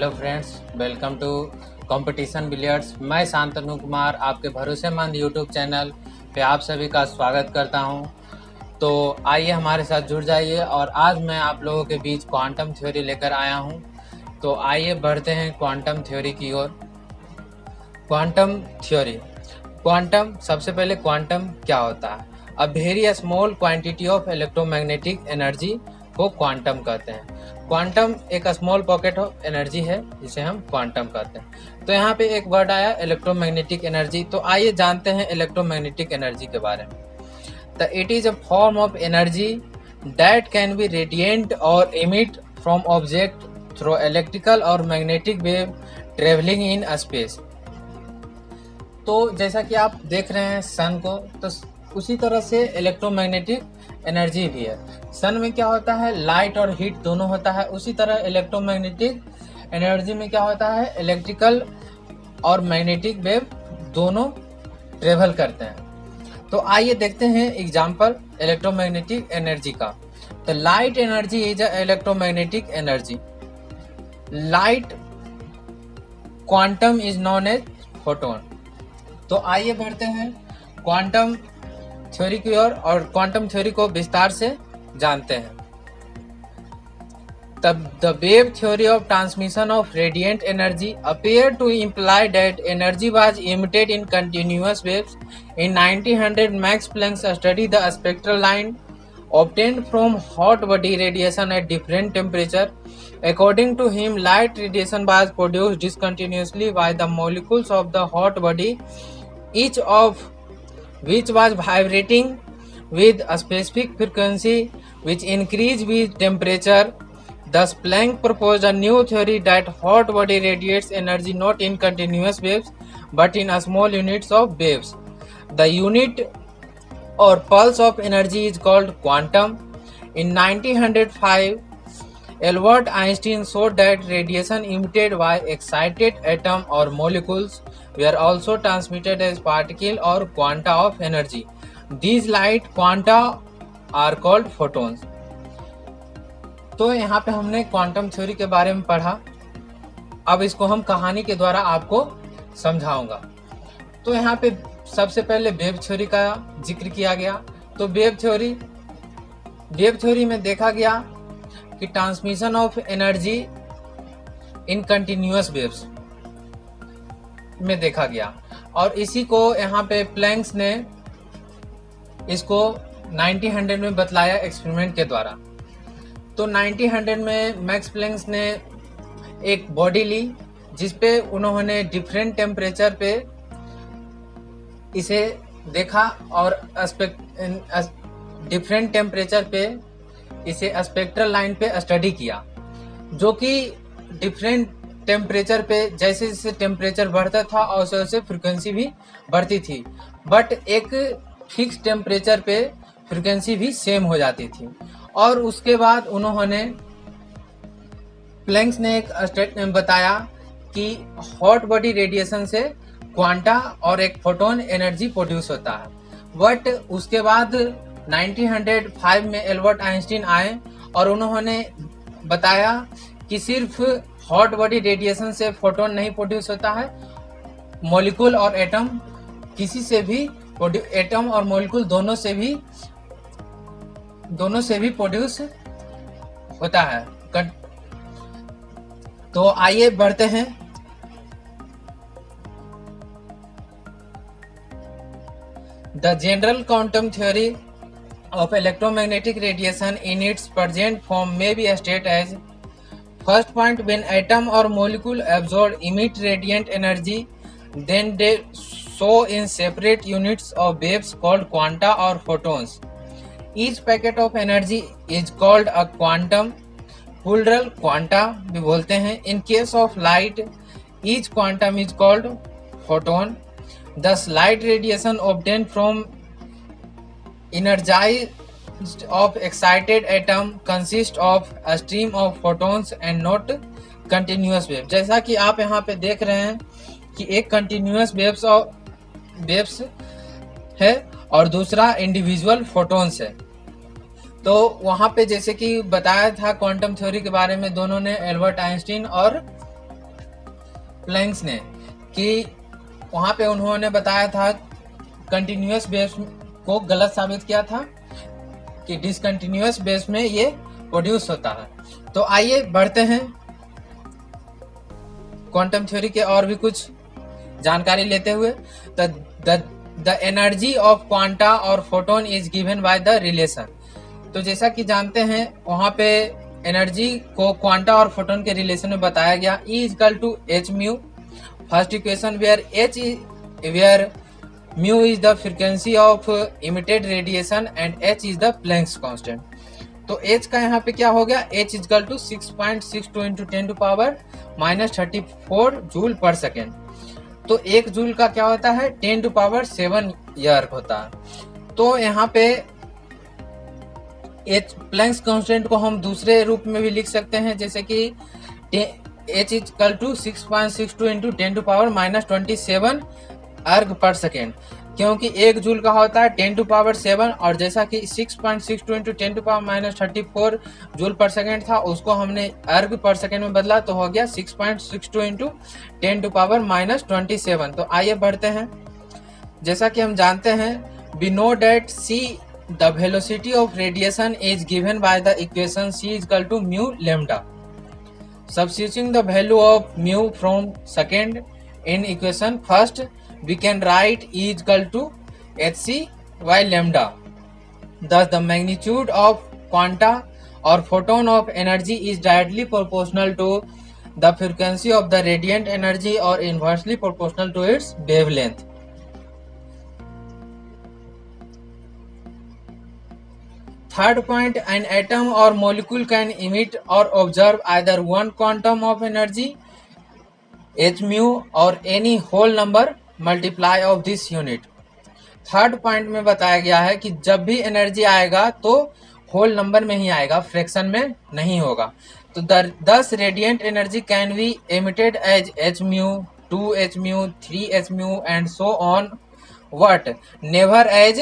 Hello friends, welcome to competition billiards. मैं शांतनु कुमार आपके भरोसेमंद यूट्यूब चैनल पे आप सभी का स्वागत करता हूं। तो आइए हमारे साथ जुड़ जाइए और आज मैं आप लोगों के बीच क्वांटम थ्योरी लेकर आया हूं। तो आइए बढ़ते हैं क्वांटम थ्योरी की ओर। Quantum theory. क्वांटम, सबसे पहले क्वांटम क्या होता है? A very small quantity of electromagnetic energy को क्वांटम कहते हैं। क्वांटम एक स्मॉल पॉकेट ऑफ एनर्जी है जिसे हम क्वांटम कहते हैं। तो यहाँ पे एक वर्ड आया इलेक्ट्रोमैग्नेटिक एनर्जी। तो आइए जानते हैं इलेक्ट्रोमैग्नेटिक एनर्जी के बारे में। तो it is a form of energy that can be radiant और emit from object through electrical और magnetic wave travelling in space. तो जैसा कि आप देख रहे हैं सन को, तो उसी तरह से इलेक्ट्रोमैग्नेटिक एनर्जी भी है। सन में क्या होता है, लाइट और हीट दोनों होता है। उसी तरह इलेक्ट्रोमैग्नेटिक एनर्जी में क्या होता है, इलेक्ट्रिकल और मैग्नेटिक वेव दोनों ट्रेवल करते हैं। तो आइए देखते हैं एग्जांपल इलेक्ट्रोमैग्नेटिक एनर्जी का। तो light energy is a electromagnetic energy. Light quantum is known as photon. तो आइए बढ़ते हैं क्वांटम थ्योरी की ओर और क्वांटम थ्योरी को विस्तार से जानते हैं। तब the wave theory of transmission of radiant energy appear to imply that energy was emitted in continuous waves. In 1900, Max Planck studied the spectral line obtained from hot body radiation at different temperature. According to him, light radiation was produced discontinuously by the molecules of the hot body, each of which was vibrating with a specific frequency which increased with temperature. Thus, Planck proposed a new theory that hot body radiates energy not in continuous waves but in small units of waves. The unit or pulse of energy is called quantum. In 1905, Albert Einstein showed that radiation emitted by excited atom or molecules were also transmitted as particle or quanta of energy. These light quanta are called photons. तो यहाँ पे हमने quantum theory के बारे में पढ़ा। अब इसको हम कहानी के द्वारा आपको समझाऊंगा। तो यहाँ पे सबसे पहले वेव थ्योरी का जिक्र किया गया। तो वेव थ्योरी में देखा गया कि transmission of energy in continuous waves में देखा गया और इसी को यहाँ पे प्लैंक्स ने इसको 1900 में बतलाया एक्सपेरिमेंट के द्वारा। तो 1900 में मैक्स प्लैंक्स ने एक बॉडी ली जिसपे उन्होंने डिफरेंट टेम्परेचर पे इसे देखा और डिफरेंट टेम्परेचर पे इसे स्पेक्ट्रल लाइन पे स्टडी किया, जो कि डिफरेंट टेम्परेचर पे जैसे जैसे टेम्परेचर बढ़ता था और वैसे वैसे फ्रिक्वेंसी भी बढ़ती थी, बट एक फिक्स टेम्परेचर पे फ्रिक्वेंसी भी सेम हो जाती थी। और उसके बाद उन्होंने प्लैंक्स ने एक स्टेटमेंट बताया कि हॉट बॉडी रेडिएशन से क्वांटा और एक फोटोन एनर्जी प्रोड्यूस होता है। बट उसके बाद 1905 में एल्बर्ट आइंस्टीन आए और उन्होंने बताया कि सिर्फ हॉट बॉडी रेडिएशन से फोटोन नहीं प्रोड्यूस होता है, मॉलिक्यूल और एटम किसी से भी एटम और मॉलिक्यूल दोनों से भी प्रोड्यूस होता है। तो आइए बढ़ते हैं। The general quantum theory of electromagnetic radiation in its present form may be stated as: first point, when atom or molecule absorb emit radiant energy, then they show in separate units of waves called quanta or photons. Each packet of energy is called a quantum, plural quanta भी बोलते हैं. In case of light, each quantum is called photon. Thus, light radiation obtained from energized of excited atom consist of a stream of photons and not continuous wave. जैसा कि आप यहाँ पे देख रहे हैं कि एक continuous वेव्स है और दूसरा इंडिविजुअल फोटोन्स है। तो वहाँ पे जैसे कि बताया था क्वांटम थ्योरी के बारे में दोनों ने, एल्बर्ट आइंस्टीन और प्लैंक्स ने कि वहाँ पे उन्होंने बताया था कंटिन्यूअस बेस को गलत साबित किया था कि डिसकंटिन्यूअस बेस में ये प्रोड्यूस होता है। तो आइए बढ़ते हैं क्वांटम थ्योरी के और भी कुछ जानकारी लेते हुए। द एनर्जी ऑफ क्वांटा और photon is given by the relation. तो जैसा कि जानते हैं वहाँ पे एनर्जी को क्वांटा और फोटोन के रिलेशन में बताया गया। E equal to H mu, first equation where mu is the frequency of emitted radiation and h is the Planck's constant. तो h का यहाँ पे क्या हो गया, h equal to 6.62 into 10⁻⁻34 joule per second. तो एक जूल का क्या होता है, 10⁻7 यर्क होता है। तो यहाँ पे एच प्लैंक्स कांस्टेंट को हम दूसरे रूप में भी लिख सकते हैं, जैसे कि h इक्वल टू 6.62 इंटू 10⁻⁻27 अर्ग पर सेकेंड, क्योंकि एक जूल का होता है 10⁻7 और जैसा कि 6.62 इंटू 10⁻34 जूल पर सेकेंड था, उसको हमने अर्ग पर सेकेंड में बदला तो हो गया 6.62 इंटू 10⁻27। तो आइए बढ़ते हैं। जैसा कि हम जानते हैं, we know that c the velocity of radiation is given by the equation c is equal to mu lambda. Substituting the value of mu from second in equation first, we can write E is equal to hc by lambda. Thus the magnitude of quanta or photon of energy is directly proportional to the frequency of the radiant energy or inversely proportional to its wavelength. Third point, an atom or molecule can emit or observe either one quantum of energy h mu or any whole number multiply of this unit. Third point में बताया गया है कि जब भी energy आएगा तो whole number में ही आएगा, फ्रैक्शन में नहीं होगा। तो दस radiant energy can be emitted as h mu, 2h mu, 3h mu and so on, but never as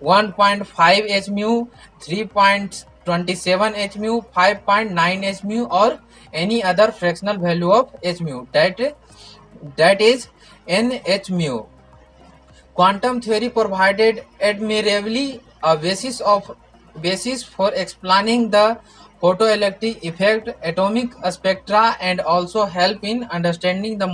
1.5 h mu, 3.27 h mu, 5.9 h mu or any other fractional value of h mu, that is n h mu. Quantum theory provided admirably a basis for explaining the photoelectric effect, atomic spectra and also help in understanding the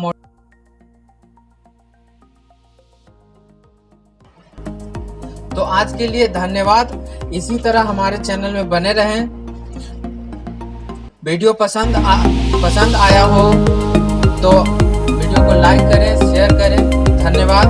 तो आज के लिए धन्यवाद। इसी तरह हमारे channel में बने रहें। वीडियो पसंद आया हो तो वीडियो को लाइक करें, शेयर करें। धन्यवाद।